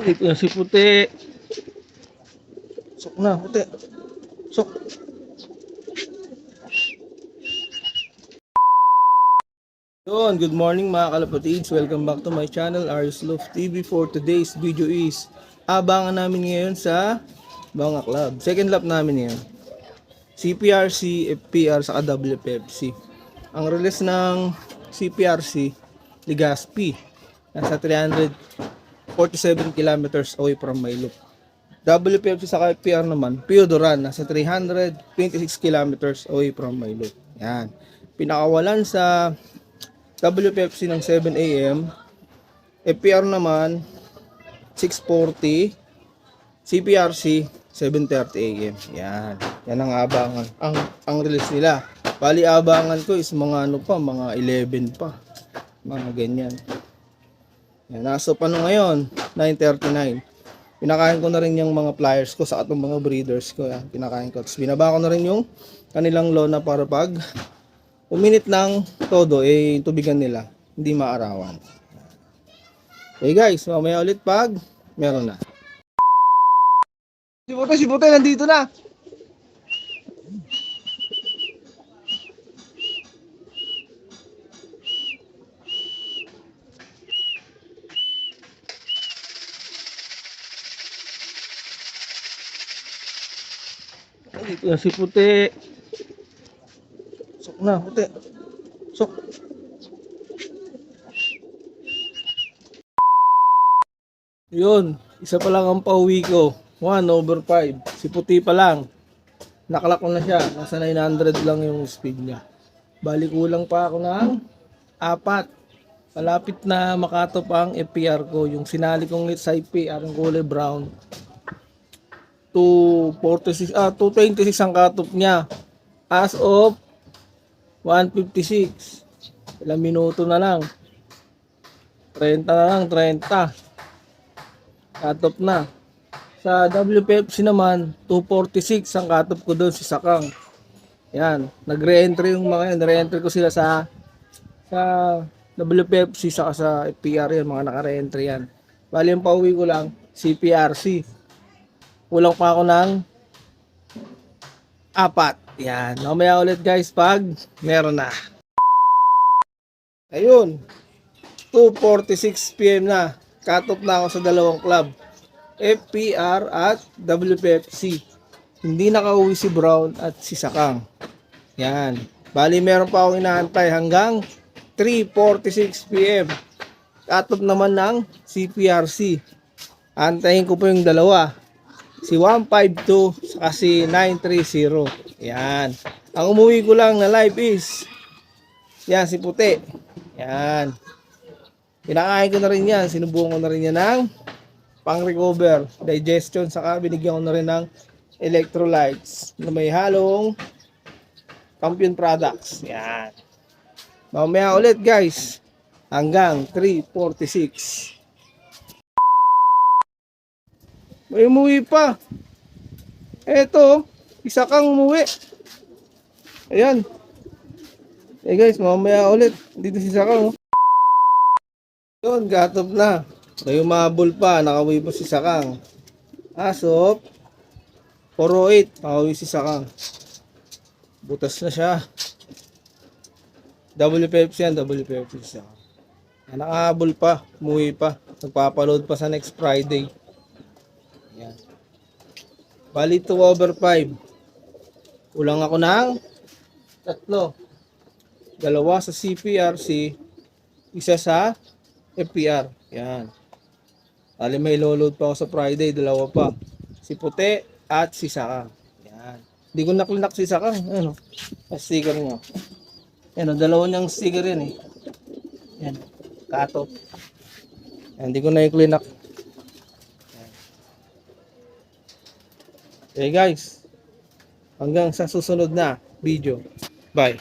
Ito na si Puti. Sok na, Puti. Sok. Yun, good morning mga kalapatids. Welcome back to my channel, Arius Love TV. For today's video is, abangan namin ngayon sa Banga Club. Second lap namin ngayon. CPRC, FPR, saka WPFC. Ang release ng CPRC, Legazpi. Nasa 347 kilometers away from Maylop. WPFC saka FPR naman, Piodoran, nasa 326 kilometers away from Maylop. Yan. Pinakawalan sa WPFC ng 7 AM, FPR naman 6:40, CPRC 7:30 AM. Yan. Yan ang abangan. Ang release nila. Bali abangan ko is mga ano pa, mga 11 pa. Mga ganyan. Yan, naso pa no ngayon, 9:39. Pinakain ko na rin yung mga flyers ko sa atong mga breeders ko. Yan, pinakain ko. Tapos binaba ko na rin yung kanilang lona para pag uminit ng todo, tubigan nila. Hindi maarawan. Okay guys, mamaya ulit pag meron na. Si Bote, nandito na. Dito na si Puti. Sok na, Puti. Sok. Yun, isa pa lang ang pauwi ko. 1/5. Si Puti pa lang. Nakalak ko na siya. Nasa 900 lang yung speed niya. Bali kulang pa ako ng 4. Malapit na makatop ang FPR ko. Yung sinali kong sa FPR, ang kulay brown. 226 ang katop niya. As of 156. Ilang minuto na lang. 30 na lang, 30. Katop na. Sa WPFC naman, 246 ang katop ko doon si Sakang. Yan. Nag-re-entry yung mga yan. Re-entry ko sila sa WPFC saka sa FPR yan. Mga naka-re-entry yan. Bali yung pauwi ko lang, CPRC. Kulang pa ako ng 4. Yan. Mamaya ulit guys pag meron na. Ayun. 2:46 PM na. Cut-off na ako sa dalawang club. FPR at WPFC. Hindi nakauwi si Brown at si Sakang. Yan. Bali meron pa akong inaantay hanggang 3:46 PM. Cut-off naman ng CPRC. Antayin ko po yung dalawa. Si 152 saka si 930. Yan. Ang umuwi ko lang na live is yan, si Puti. Yan. Pinakain ko na rin yan. Sinubukan ko na rin yan ng pang-recover, digestion, saka binigyan ko na rin ng electrolytes na may halong Champion products. Yan. Mamaya ulit guys. Hanggang 3:46. May umuwi pa. Eto, isa kang umuwi. Ayan. Guys, mamaya ulit. Dito si Sakang. Yun, gatop na. May umabol pa. Nakauwi po si Sakang. Asop. 408. Nakauwi si Sakang. Butas na siya. WPFC yan. WPFC siya. Nakahabol pa. Umuwi pa. Nagpapaload pa sa next Friday. Yan. Bali 2/5. Kulang ako ng 3. 2 sa CPRC, isa sa FPR. Yan. Bali may load pa ako sa Friday, 2 pa. Si Puti at si Sakang. Yan. Hindi ko naklinak si Sakang. Ano? Sticker niya. Yan, 2 niyang sticker yan eh. Yan. Katop. Yan, hindi ko na i-klinak. Okay guys, hanggang sa susunod na video. Bye.